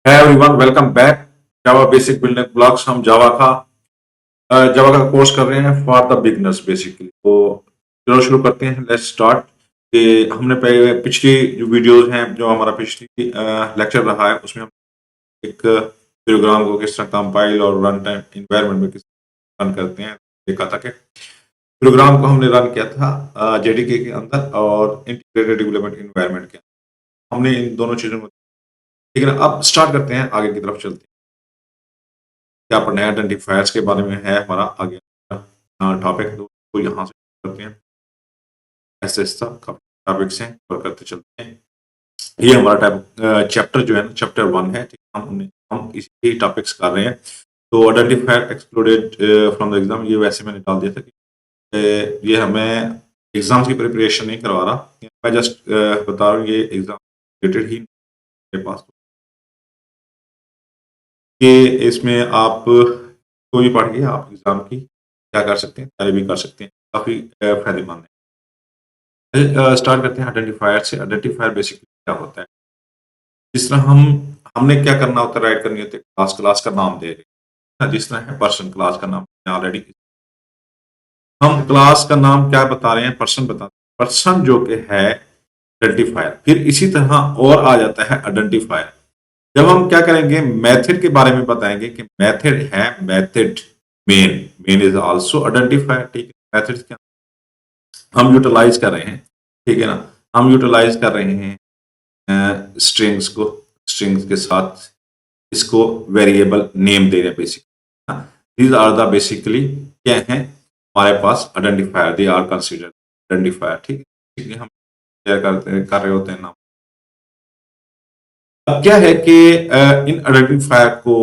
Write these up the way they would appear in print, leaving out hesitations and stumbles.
है everyone, welcome back. जावा basic building blocks, हम जावा का कोर्स कर रहे हैं फॉर द बिगनर्स बेसिकली। तो चलो शुरू करते हैं, लेट्स स्टार्ट। कि हमने पहले पिछली जो वीडियोस हैं, जो हमारा पिछली लेक्चर रहा है, उसमें हम एक प्रोग्राम को किस तरह कंपाइल और रन टाइम इन्वायरमेंट में किस तरह रन करते हैं देखा था। कि प्रोग्राम को हमने रन किया था जेडीके के अंदर और इंटीग्रेटेड डेवलपमेंट इन्वायरमेंट के अंदर। हमने इन दोनों चीजों को, ठीक है ना। अब स्टार्ट करते हैं, आगे की तरफ चलते हैं। क्या पढ़ना है, आइडेंटिफायर्स के बारे में है हमारा आगे टॉपिक। तो यहाँ से करते हैं, ऐसे टॉपिक्स हैं और करते चलते हैं। ये हमारा चैप्टर जो है ना, चैप्टर 1 है, ठीक है। हम इसी टॉपिक्स कर रहे हैं। तो identifier excluded from the exam, ये वैसे मैंने डाल दिया था कि ये हमें एग्जाम्स की प्रिपरेशन नहीं करवा रहा, मैं जस्ट बता रहा हूँ ये एग्जाम रिलेटेड ही मेरे पास। कि इसमें आप कोई भी पढ़ के आप एग्जाम की क्या कर सकते हैं, तैयारी भी कर सकते हैं, काफ़ी फायदेमंद है। स्टार्ट करते हैं आइडेंटिफायर से। आइडेंटिफायर बेसिकली क्या होता है, जिस तरह हमने क्या करना होता है, राइट करनी होती है क्लास का नाम दे रहे हैं। जिस तरह है पर्सन, क्लास का नाम ऑलरेडी हम क्लास का नाम क्या बता रहे हैं, पर्सन बता रहे हैं। पर्सन जो कि है आइडेंटिफायर। फिर इसी तरह और आ जाता है आइडेंटिफायर। जब हम क्या करेंगे, मेथड के बारे में बताएंगे कि मेथड है, method main is also identifier, ठीक है। मेथड क्या हम यूटिलाइज कर रहे हैं, ठीक है ना। हम यूटिलाइज कर रहे हैं स्ट्रिंग्स के साथ इसको वेरिएबल नेम दे रहे हैं basically. These are the basically क्या है हमारे पास identifier, they are considered identifier, ठीक है। हम क्या कर रहे होते हैं नाम। अब क्या है कि इन आइडेंटिफायर को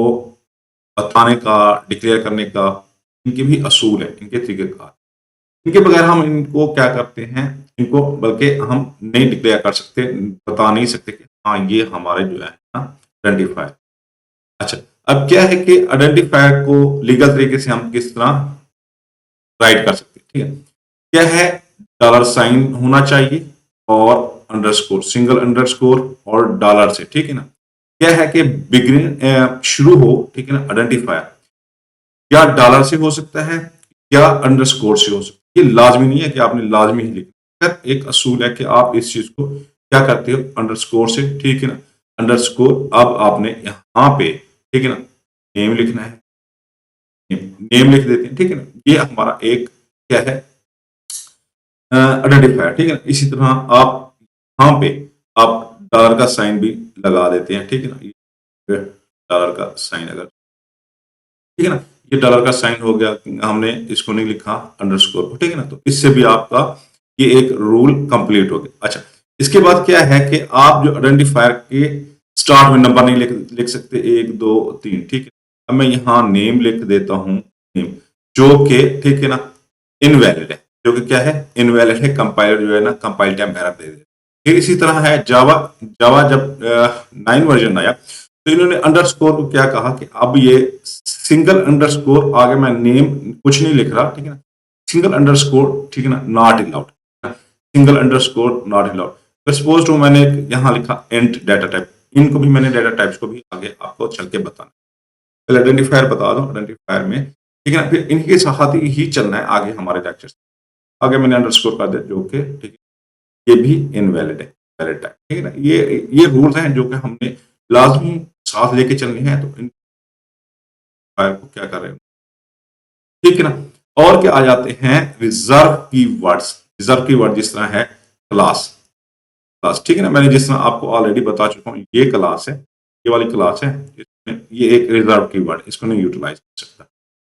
बताने का, डिक्लेयर करने का इनके भी असूल है, इनके तरीकेकार। इनके बगैर हम इनको क्या करते हैं, इनको बल्कि हम नहीं डिक्लेयर कर सकते, बता नहीं सकते कि हाँ ये हमारे जो है ना आइडेंटिफायर। अच्छा, अब क्या है कि आइडेंटिफायर को लीगल तरीके से हम किस तरह राइट कर सकते हैं, ठीक है। क्या है, डॉलर साइन होना चाहिए और अंडरस्कोर, सिंगल अंडरस्कोर और डॉलर से, ठीक है ना। क्या है कि बिगिनिंग शुरू हो, ठीक है ना, आइडेंटिफायर या डॉलर से हो सकता है या अंडरस्कोर से हो सकता है। ये लाजमी नहीं है कि आपने लाजमी ही लिखना है, एक असूल है कि आप इस चीज को क्या करते हो, अंडरस्कोर से, ठीक है ना। अंडरस्कोर, अब आपने यहाँ पे, ठीक है ना, नेम लिखना है, नेम लिख देते हैं, ठीक है ना। ये हमारा एक क्या है आइडेंटिफायर, ठीक है ना। इसी तरह आप यहाँ पे आप डॉलर का साइन भी लगा देते हैं, ठीक है ना। डॉलर का साइन अगर, ठीक है ना, ये डॉलर का साइन हो गया, हमने इसको नहीं लिखा अंडरस्कोर को, ठीक है ना। तो इससे भी आपका ये एक रूल कंप्लीट हो गया। अच्छा, इसके बाद क्या है कि आप जो आइडेंटिफायर के स्टार्ट में नंबर नहीं लिख सकते, 1 2 3, ठीक है। अब मैं यहाँ नेम लिख देता हूँ, नेम, जो कि ठीक है ना इनवैलिड है, जो कि क्या है इनवैलिड है। कंपाइलर जो है ना कंपाइल टाइम एरर दे दे। फिर इसी तरह है जावा। जावा जब 9 वर्जन आया तो इन्होंने अंडरस्कोर को क्या कहा कि अब ये सिंगल अंडरस्कोर, आगे मैं नेम कुछ नहीं लिख रहा, ठीक है ना। सिंगल अंडरस्कोर, ठीक है ना, not allowed, single underscore not allowed. Suppose two मैंने यहाँ लिखा एंट डाटा टाइप, इनको भी मैंने डाटा टाइप्स को भी आगे आपको चल के बताना। पहले आइडेंटिफायर बता दो, आइडेंटिफायर में, ठीक है ना, फिर इनके साथ ही चलना है आगे हमारे लेक्चर। आगे मैंने अंडरस्कोर कर दिया, जो कि ठीक है, ये भी इनवैलिड है, वैलिड टाइप, ठीक है ना। ये रूल्स हैं जो कि हमने लाजमी साथ लेके चलने हैं। तो इन फायर को क्या कर रहे हैं, ठीक है ना। और क्या आ जाते हैं रिजर्व की वर्ड्स। रिजर्व की वर्ड जिस तरह है क्लास, क्लास, ठीक है ना। मैंने जिस तरह आपको ऑलरेडी बता चुका हूँ, ये क्लास है, ये वाली क्लास है, ये एक रिजर्व की वर्ड, इसको नहीं यूटिलाइज कर सकता,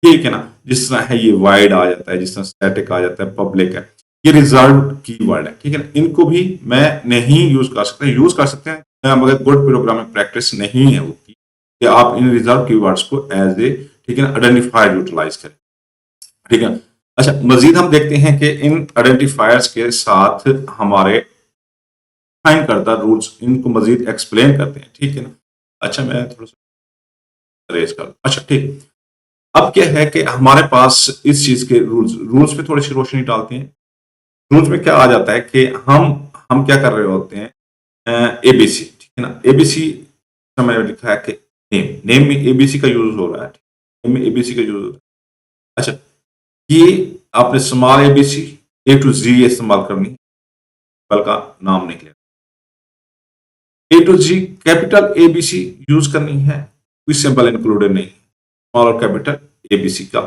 ठीक है ना। जिस तरह है ये वाइड आ जाता है, जिस तरह स्टैटिक आ जाता है, पब्लिक है, ये रिजर्व की वर्ड है, ठीक है ना। इनको भी मैं नहीं यूज कर सकते हैं मगर गुड प्रोग्रामिंग प्रैक्टिस नहीं है उसकी कि आप इन रिजर्व की वर्ड्स को एज ए, ठीक है ना, आइडेंटिफायर यूटिलाइज करें, ठीक है। अच्छा, मजीद हम देखते हैं कि इन आइडेंटिफायर्स के साथ हमारे फाइन करता रूल्स, इनको मजीद एक्सप्लेन करते हैं, ठीक है ना। अच्छा, मैं थोड़ा सा रेज कर, अच्छा ठीक। अब क्या है कि हमारे पास इस चीज के रूल्स पे थोड़ी सी रोशनी डालते हैं। रूल्स में क्या आ जाता है कि हम क्या कर रहे होते हैं, एबीसी, ठीक है ना। एबीसी मैंने लिखा है कि नेम में एबीसी का यूज हो रहा है, नेम में एबीसी का यूज हो रहा है। अच्छा, ये आपने small ABC A to G इस्तेमाल करनी है, बल का नाम निकलेगा। A to G capital ABC use करनी है, कोई सिंबल इंक्लूडेड नहीं, स्मॉल और कैपिटल एबीसी का।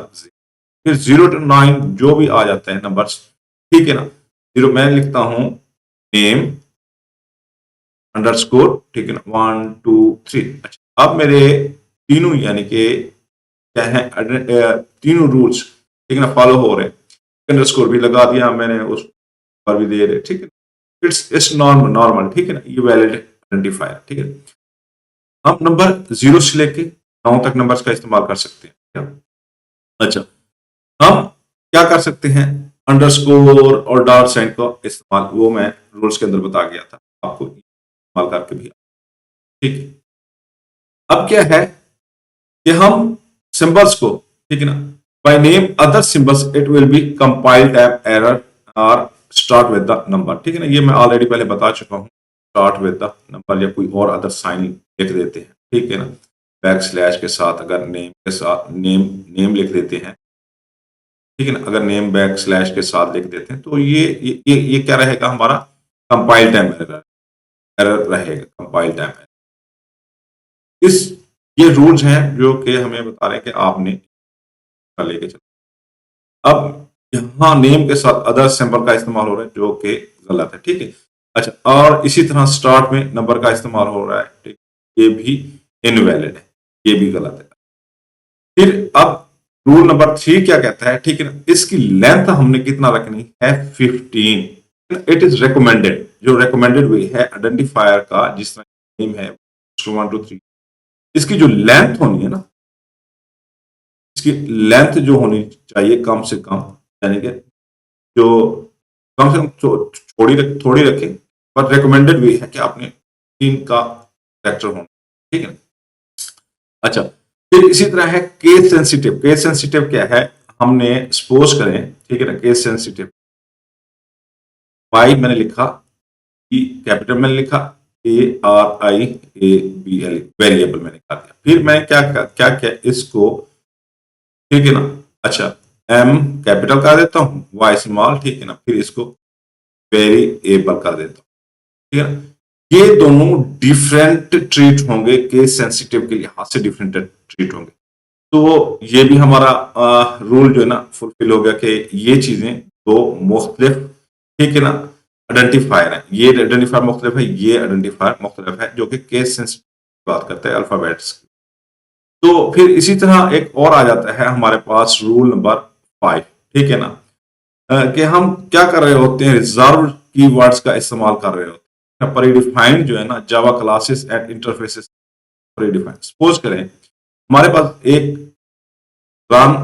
फिर 0 to 9 जो भी आ जाते हैं नंबर्स, ठीक है ना। 0 मैं लिखता हूं नेम अंडरस्कोर, ठीक है ना, 1 2 3। अच्छा, अब मेरे तीनों यानी कि क्या है, तीनों रूल्स, ठीक है ना, फॉलो हो रहे हैं। अंडरस्कोर भी लगा दिया मैंने, उस पर भी दे रहे, ठीक है। इट्स नॉर्मल नॉर्मल, ठीक है ना, ये वैलिड आइडेंटिफायर, ठीक है। हम नंबर 0 से लेके 9 तक नंबर्स का इस्तेमाल कर सकते हैं क्या? अच्छा, हम क्या कर सकते हैं, अंडरस्कोर और डॉट साइन का इस्तेमाल, वो मैं रूल्स के अंदर बता गया था आपको, इस्तेमाल करके भी, ठीक है। अब क्या है कि हम सिंबल्स को, ठीक है ना, by name other symbols it will be compiled app error और स्टार्ट विद द नंबर, ठीक है ना, ये मैं ऑलरेडी पहले बता चुका हूँ। स्टार्ट विद द नंबर या कोई और अदर साइन लिख देते हैं, ठीक है ना, बैक स्लैश के साथ, अगर नेम के साथ नेम लिख देते हैं, ठीक है ना, अगर नेम बैक स्लैश के साथ लिख देते हैं, तो ये क्या रहेगा, हमारा कंपाइल टाइम एरर रहेगा, कंपाइल टाइम एरर। इस ये रूल्स हैं जो कि हमें बता रहे हैं कि आपने लेके चलो। अब यहाँ नेम के साथ अदर सिंबल का इस्तेमाल हो रहा है जो कि गलत है, ठीक है। अच्छा, और इसी तरह स्टार्ट में नंबर का इस्तेमाल हो रहा है, ठीक, ये भी इनवैलिड है, ये भी गलत है। फिर अब रूल नंबर 3 क्या कहता है, ठीक है ना, इसकी लेंथ हमने कितना रखनी है, 15। इट इज रिकमेंडेड, जो रिकमेंडेड वे है आइडेंटिफायर का, जिस तरह नेम है 1 2 3, इसकी जो लेंथ होनी है ना, इसकी लेंथ जो होनी चाहिए कम से कम, यानी कि जो कम से कम थोड़ी रखें, पर रिकमेंडेड वे है कि आपने 3 का फैक्टर होना, ठीक है। अच्छा, फिर इसी तरह है केस सेंसिटिव। केस सेंसिटिव क्या है, हमने सपोज करें, ठीक है ना, केस सेंसिटिव वाई मैंने लिखा, ई कैपिटल मैंने लिखा, ARIABL वेरिएबल मैंने लिखा दिया। फिर मैं क्या क्या इसको, ठीक है ना, अच्छा, एम कैपिटल कर देता हूँ, वाई स्मॉल, ठीक है ना, फिर इसको वेरिएबल कर देता हूँ, ठीक है ना। ये दोनों डिफरेंट ट्रीट होंगे, केस सेंसिटिव के लिहाज से डिफरेंट ट्रीट होंगे। तो ये भी हमारा रूल जो है ना फुलफिल हो गया कि ये चीजें दो मुख्तलिफ, ठीक है ना, आइडेंटिफायर है। ये आइडेंटिफायर मुख्तलिफ है, ये आइडेंटिफायर मुख्तलिफ है, जो कि केस सेंसिटिव बात करते हैं अल्फाबेट्स। तो फिर इसी तरह एक और आ जाता है हमारे पास रूल नंबर 5, ठीक है ना, कि हम क्या कर रहे होते हैं, रिजर्व कीवर्ड्स का इस्तेमाल कर रहे होते हैं। प्रीडिफाइंड जो है ना, Java classes and interfaces predefined. Suppose करें हमारे पास एक रन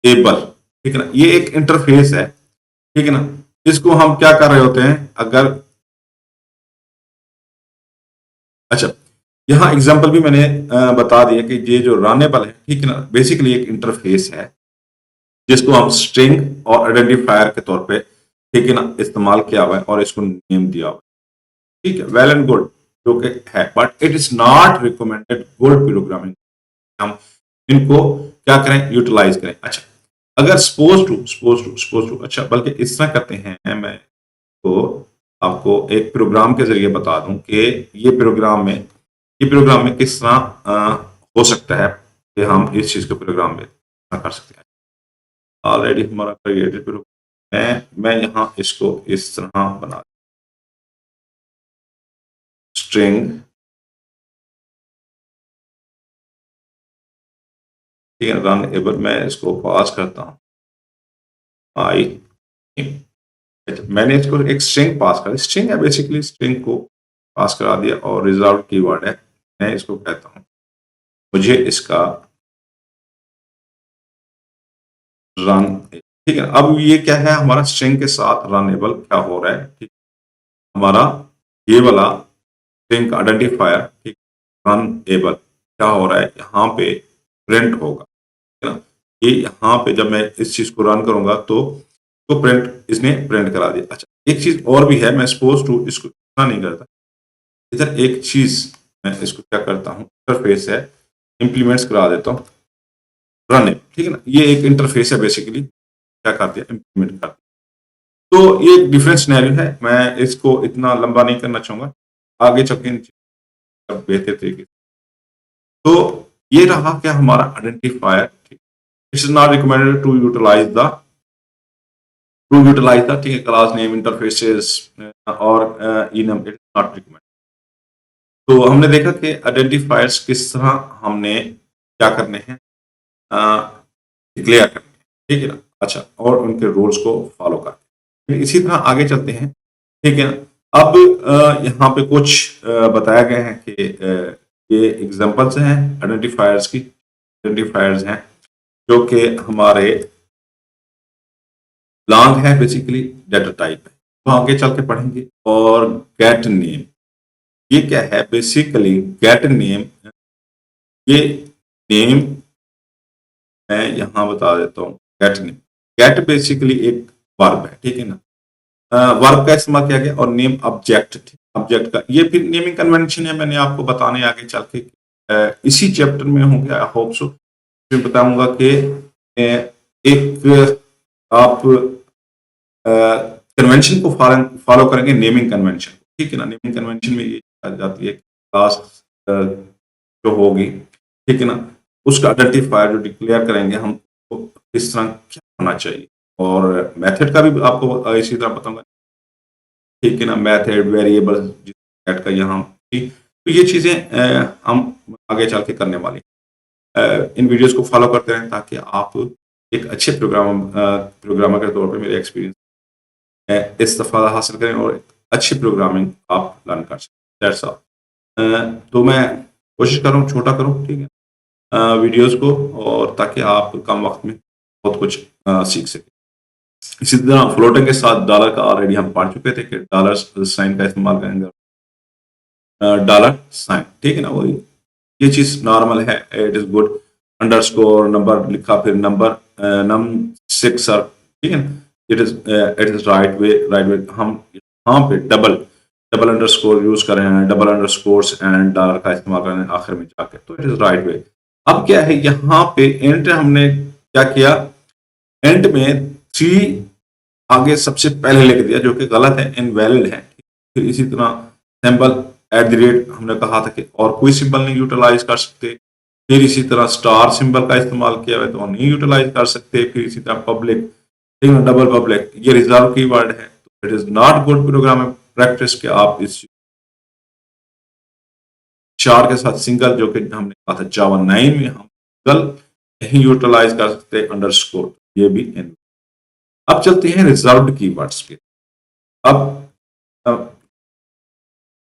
एबल, ठीक है ना, ये एक इंटरफेस है, ठीक है ना, इसको हम क्या कर रहे होते हैं, अगर, अच्छा, यहाँ एग्जांपल भी मैंने बता दिया कि ये जो रनेबल है, ठीक है ना, बेसिकली एक इंटरफेस है जिसको हम स्ट्रिंग और आइडेंटिफायर के तौर पे, ठीक है ना, इस्तेमाल किया हुआ है और इसको नेम दिया हुआ है, ठीक है, वेल एंड गुड, जो कि है, but it is not recommended good programming. हम इनको क्या करें, यूटिलाइज करें। अच्छा, अगर सपोज टू, अच्छा, बल्कि इस तरह करते हैं, मैं तो आपको एक प्रोग्राम के जरिए बता दूं कि ये प्रोग्राम में किस तरह हो सकता है कि हम इस चीज को प्रोग्राम में कर सकते हैं। ऑलरेडी हमारा क्रिएटेड प्रोग्राम है, मैं यहाँ इसको इस तरह बना, स्ट्रिंग, ठीक है, रन एबल, मैं इसको पास करता हूँ आई, मैंने इसको एक स्ट्रिंग पास कर, स्ट्रिंग है बेसिकली, स्ट्रिंग को पास करा दिया और रिजर्व कीवर्ड है, मैं इसको कहता हूँ, मुझे इसका रन, ठीक है। अब ये क्या है, हमारा स्ट्रिंग के साथ रनेबल क्या हो रहा है, ठीक, हमारा ये वाला स्ट्रिंग का आइडेंटिफायर, ठीक, रन एबल क्या हो रहा है, यहाँ पे प्रिंट होगा, है ना। ये यहाँ पे जब मैं इस चीज को रन करूंगा तो प्रिंट, इसने प्रिंट करा दिया। अच्छा, एक चीज और भी है, मैं सपोज टू इसको इतना नहीं करता, इधर एक चीज मैं इसको क्या करता हूँ, इंटरफेस है, इंप्लीमेंट्स करा देता हूँ रन है, ठीक है ना। ये एक इंटरफेस है, बेसिकली क्या करते हैं, इंप्लीमेंट करते हैं। तो ये एक डिफरेंट सिनेरियो है, मैं इसको इतना लंबा नहीं करना चाहूंगा, आगे चल के बेहतर तरीके से। तो ये रहा क्या हमारा identifier. It's not recommended to utilize the ठीक है, क्लास नेम, इंटरफेसेस और इनम, इट नॉट रिकमेंडेड। तो हमने देखा कि आइडेंटिफायर्स किस तरह हमने क्या करने हैं, डिक्लेयर करने हैं, ठीक है ना। अच्छा, और उनके रूल्स को फॉलो करते हैं। इसी तरह आगे चलते हैं, ठीक है ना। अब यहाँ पे कुछ बताया गया है कि ये एग्जांपल्स हैं आइडेंटिफायर्स की, आइडेंटिफायर्स हैं जो कि हमारे लॉन्ग है, बेसिकली डाटा टाइप है, तो आगे चल के पढ़ेंगे। और गेट नेम, ये क्या है, बेसिकली गेट नेम, ये नेम मैं यहाँ बता देता हूँ। गेट नेम, गेट बेसिकली एक वर्ब है, ठीक है ना। वर्ब का इस्तेमाल किया गया, और नेम ऑब्जेक्ट, ऑब्जेक्ट का ये फिर नेमिंग कन्वेंशन है, मैंने आपको बताने आगे चल के इसी चैप्टर में होंगे, आई होप सो। फिर बताऊंगा कि एक आप कन्वेंशन को फॉलो करेंगे, नेमिंग कन्वेंशन, ठीक है ना। नेमिंग कन्वेंशन में ये आ जाती है क्लास जो होगी, ठीक है ना, उसका आइडेंटिफायर जो डिक्लेयर करेंगे हम, तो इस तरह क्या होना चाहिए। और मेथड का भी आपको इसी तरह बताऊंगा, ठीक है ना। मेथड, वेरिएबल का यहाँ, ठीक। तो ये चीजें हम आगे चल के करने वाले हैं। इन वीडियोस को फॉलो करते रहें ताकि आप एक अच्छे प्रोग्रामर के तौर पे मेरे एक्सपीरियंस इस्तेफादा हासिल करें और अच्छी प्रोग्रामिंग आप लर्न कर सकें। That's all. तो मैं कोशिश कर रहा हूँ छोटा करूँ, ठीक है, वीडियोस को, और ताकि आप कम वक्त में बहुत कुछ सीख सकें। इसी तरह फ्लोटिंग के साथ डॉलर का ऑलरेडी हम पढ़ चुके थे कि डॉलर साइन का इस्तेमाल करेंगे, डॉलर साइन, ठीक है ना। वो ये चीज नॉर्मल है, it is good. Underscore, number लिखा, फिर नंबर नम 6 सर, ठीक है ना। It is right way. हम यहाँ पे डबल डबल अंडरस्कोर यूज कर रहे हैं, डबल अंडरस्कोर्स एंड डॉलर का इस्तेमाल कर रहे हैं आखिर में जाके, तो इट इज राइट वे। अब क्या है, यहाँ पे एंड हमने क्या किया, एंड में 3 आगे सबसे पहले लिख दिया, जो कि गलत है, इनवैलिड है। फिर इसी तरह सिंबल एट द रेट हमने कहा था कि और कोई सिंबल नहीं यूटिलाइज कर सकते। फिर इसी तरह स्टार सिंबल का इस्तेमाल किया है तो नहीं यूटिलाइज कर सकते। फिर इसी तरह पब्लिक, डबल पब्लिक, ये रिजर्व कीवर्ड है, तो it is not good programming practice कि आप इस चार के साथ सिंगल, जो कि हमने कहा था जावा 9 में हम सिंगल नहीं यूटिलाइज कर सकते, अंडरस्कोर, ये भी इन। अब चलते हैं रिजर्व्ड कीवर्ड्स पे। अब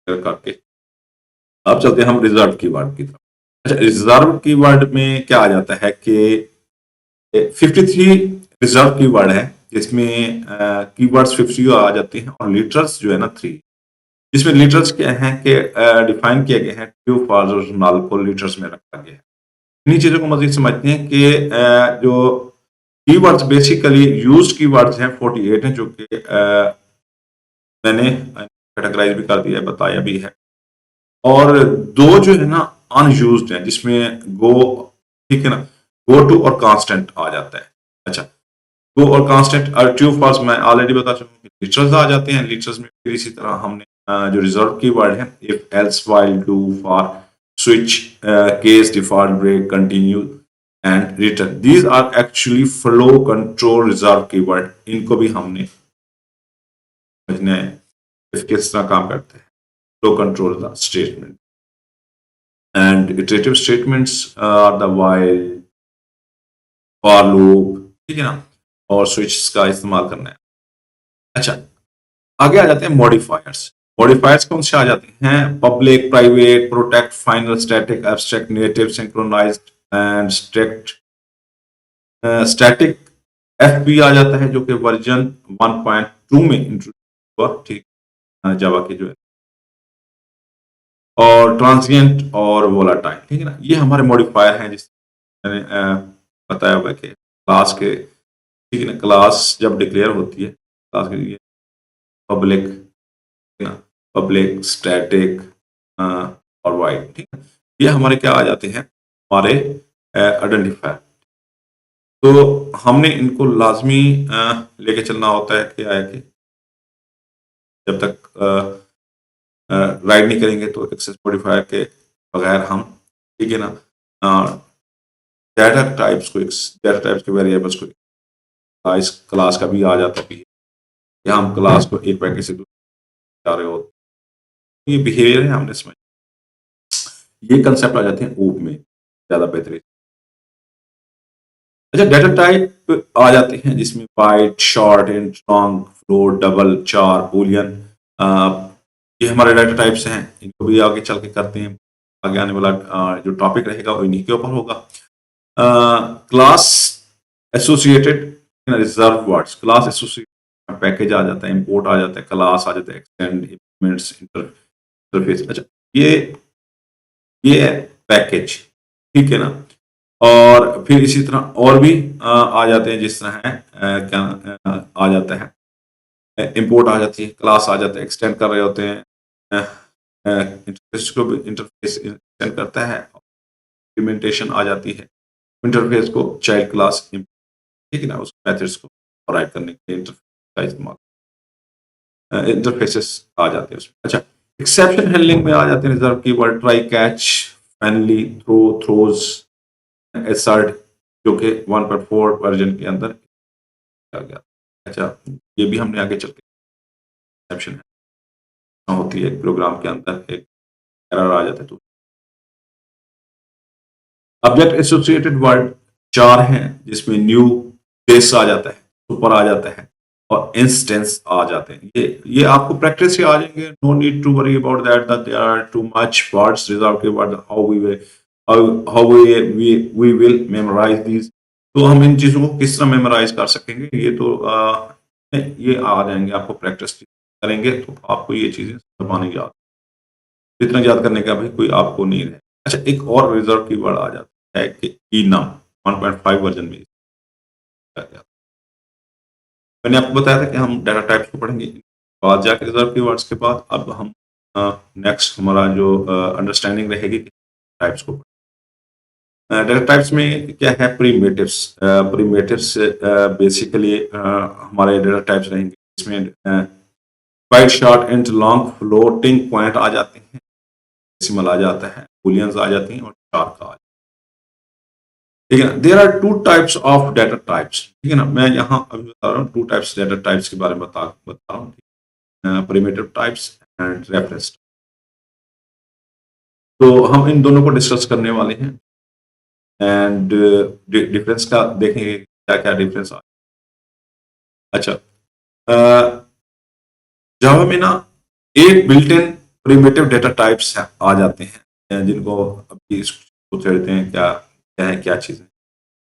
करके अब चलते हैं हम रिजर्व कीवर्ड की तरफ। अच्छा, रिजर्व कीवर्ड में क्या आ जाता है कि 53 रिजर्व कीवर्ड है, जिसमें कीवर्ड्स 50 आ जाते हैं, और लिटरल्स जो है ना 3, जिसमें लिटरल्स क्या हैं कि डिफाइन किए गए हैं, ट्रू, फॉल्स और नल को लिटरल्स में रखा गया है। इन्हीं चीजों को मजीद समझते हैं कि जो कीवर्ड्स बेसिकली यूज्ड कीवर्ड्स हैं 48 हैं, जो कि मैंने कैटेगराइज भी कर दिया है, बताया भी है। और 2 जो है ना अनयूज्ड है, जिसमें गो, ठीक है ना, गो टू और कांस्टेंट आ जाता है। अच्छा, गो और कांस्टेंट और ट्रू फॉल्स मैं ऑलरेडी बता चुका हूँ, लिटरल्स आ जाते हैं। लिटरल्स में फिर इसी तरह हमने जो रिजर्व कीवर्ड है, if, else, while, do, for, switch, case, default, break, continue and return, these are actually flow control reserve keyword. इनको भी हमने समझना है किस तरह काम करते हैं। Flow control the statement and iterative statements are the while, for loop, ठीक है ना, और switches का इस्तेमाल करना है। अच्छा, आगे आ जाते हैं मॉडिफायर्स। मॉडिफायर्स कौन से आ जाते हैं, public, private, protect, final, static, abstract, native, synchronized and strict. Static F भी आ जाता है, जो कि वर्जन 1.2 में इंट्रोड्यूस हुआ, ठीक, जावा के जो है, और ट्रांसिएंट और वोलाटाइल, ठीक है ना। ये हमारे मॉडिफायर हैं, जिस मैंने बताया हुआ है कि क्लास के, ठीक है ना, क्लास जब डिक्लेयर होती है, क्लास के लिए पब्लिक, ठीक है ना, पब्लिक, स्टैटिक और वाइड, ठीक है। ये हमारे क्या आ जाते हैं, हमारे आइडेंटिफायर। तो हमने इनको लाजमी लेके चलना होता है, क्या है कि जब तक राइड नहीं करेंगे तो एक्सेस मॉडिफायर के बगैर हम, ठीक है ना, डाटा टाइप्स को, डाटा टाइप्स के वेरिएबल्स को, इस क्लास का भी आ जाता है या हम क्लास को एक पैकेज से दूसरे जा रहे हो, ये बिहेवियर है हमने समझ, ये कंसेप्ट आ जाते हैं ओप में ज्यादा बेहतरीन। अच्छा, डाटा टाइप आ जाते हैं जिसमें byte, short, int, long, float, double, char, boolean, ये हमारे डाटा टाइप्स हैं। इनको भी आगे चल के करते हैं, आगे आने वाला जो टॉपिक रहेगा वो इन्हीं के ऊपर होगा। Class associated reserve words, class associated package आ जाता है, इंपोर्ट आ जाता है, क्लास आ जाता है, एक्सटेंड, इम्प्लीमेंट्स, इंटरफेस। अच्छा, ये है पैकेज, ठीक है ना। और फिर इसी तरह और भी आ जाते हैं, जिस तरह है क्या आ जाता है, इंपोर्ट आ जाती है, क्लास आ जाता है, एक्सटेंड कर रहे होते हैं, इंटरफेस को भी इंटरफेस एक्सटेंड करता है, इम्प्लीमेंटेशन आ जाती है, इंटरफेस को चाइल्ड क्लास, ठीक है ना, उस मेथड्स को राइट करने के लिए इंटरफेस का इस्तेमाल, इंटरफेसेस आ जाते हैं उसमें। अच्छा, एक्सेप्शन हैंडलिंग में आ जाते हैं reserve keyword, try, catch, finally, throw, throws, assert, जो कि 1.4 वर्जन के अंदर आ गया। अच्छा, ये भी हमने आगे चल के एक्सेप्शन होती है, प्रोग्राम के अंदर एक एरर आ जाता है तो। ऑब्जेक्ट एसोसिएटेड वर्ड 4 हैं, जिसमें न्यू, बेस आ जाता है, सुपर आ जाता है और इंस्टेंस आ जाते हैं। ये आपको प्रैक्टिस से आ जाएंगे, no need to worry about that there are too much words, reserve के word, how we will memorise these. तो हम इन चीजों को किस तरह मेमोराइज कर सकेंगे, ये तो ये आ जाएंगे, आपको प्रैक्टिस करेंगे तो आपको ये चीजें जबानी याद, इतना याद करने का भाई कोई आपको नहीं है। अच्छा, एक और रिजर्व की वर्ड आ जाता है कि ईनम, 1.5 वर्जन में मैंने आपको बताया था कि हम डाटा टाइप्स को पढ़ेंगे बाद जाके रिजर्व की वर्ड्स के बाद। अब हम नेक्स्ट हमारा जो अंडरस्टैंडिंग रहेगी टाइप्स को, डाटा टाइप्स में क्या है, प्रीमेटिव्स, प्रीमेटिव्स बेसिकली हमारे डाटा टाइप्स रहेंगे, इसमें byte, short, int, long, floating point आ जाते हैं, डेसिमल आ जाता है, बूलियंस आ जाती हैं और शार्क आ जाता है, ठीक है ना। There are two types of data types, ठीक है ना। मैं यहाँ अभी बता रहा हूँ टू टाइप्स डाटा टाइप्स के बारे में बता रहा हूँ, प्रिमिटिव टाइप्स एंड रेफरेंस। तो हम इन दोनों को डिस्कस करने वाले हैं एंड डिफरेंस का देखेंगे क्या क्या डिफरेंस आ। अच्छा, जावा में ना एक built in primitive data types आ जाते हैं, जिनको अभी सोच रहे हैं क्या क्या है, क्या चीज़ है।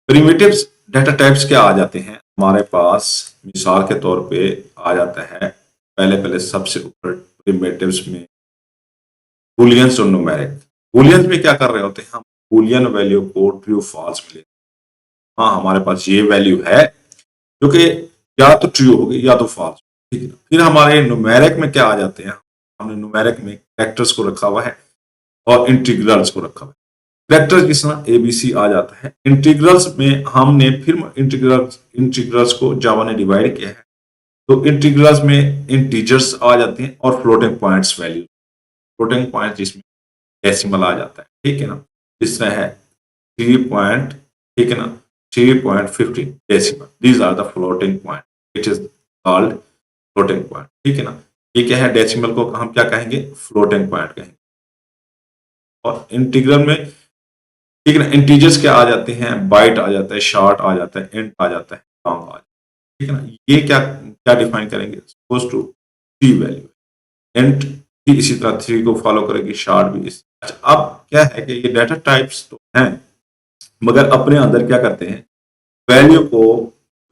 प्रिमिटिव्स डाटा टाइप्स क्या आ जाते हैं हमारे पास, मिसाल के तौर पे आ जाता है, पहले पहले सबसे ऊपर प्रिमिटिव्स में बूलियंस और न्यूमेरिक। बूलियंस में क्या कर रहे होते हैं हम, बूलियन वैल्यू को ट्रू फॉल्स में लेते हैं। हाँ, हमारे पास ये वैल्यू है जो कि या तो ट्रू होगी या तो फॉल्स, ठीक है। फिर हमारे न्यूमेरिक में क्या आ जाते हैं, हमने न्यूमेरिक में कैरेक्टर्स को रखा हुआ है और इंटीग्रल्स को रखा हुआ है। कैरेक्टर्स जिस तरह एबीसी आ जाता है, इंटीग्रल्स में हमने फिर इंटीग्रल्स को जावा ने डिवाइड किया है, तो इंटीग्रल्स में इंटीजर्स आ जाते हैं और floating points value, floating point जिसमें डेसिमल आ जाता है, ठीक है ना। इस तरह है 3 पॉइंट, ठीक है ना, 3.50 decimal, these are the floating point, it is called floating point, ठीक है ना। ये क्या है, डेसिमल को हम क्या कहेंगे, फ्लोटिंग पॉइंट कहेंगे। और इंटीग्रल में, ठीक है ना, इंटीजर्स क्या आ जाते हैं, बाइट आ जाता है, शॉर्ट आ जाता है, इंट आ जाता है, लॉन्ग आ जाता है, ठीक है ना। ये क्या क्या डिफाइन करेंगे, सपोज टू 3 वैल्यू, इंट भी इसी तरह 3 को फॉलो करेगी, शॉर्ट भी इस। अच्छा, अब क्या है कि ये डाटा टाइप्स तो हैं, मगर अपने अंदर क्या करते हैं, वैल्यू को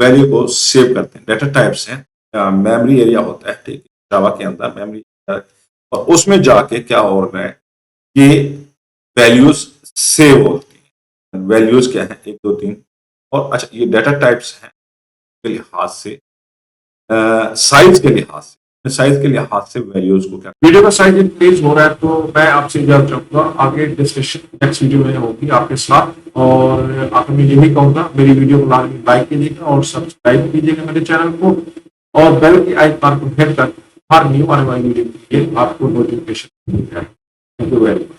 वैल्यू को सेव करते हैं। डाटा टाइप्स हैं, मेमोरी एरिया होता है, ठीक है, जावा के अंदर मेमोरी, और उसमें जाके क्या हो रहा है, ये वैल्यूज सेव होती हैं। वैल्यूज क्या है, 1 2 3। और अच्छा, ये डाटा टाइप्स हैं के लिहाज से, साइज के लिहाज से, साइज के लिहाज से वैल्यूज को क्या। वीडियो का साइज इंक्रीज हो रहा है तो मैं आपसे इजाजत चाहूंगा, आगे डिस्कशन नेक्स्ट वीडियो में होगी आपके साथ। और आखिर में यही कहूंगा, मेरी वीडियो को लाइक कीजिएगा और सब्सक्राइब कीजिएगा मेरे चैनल को, और बेल की आइकन को हिट कर हर न्यू आने वाली वीडियो के लिए आपको नोटिफिकेशन मिल जाए। Thank you very much.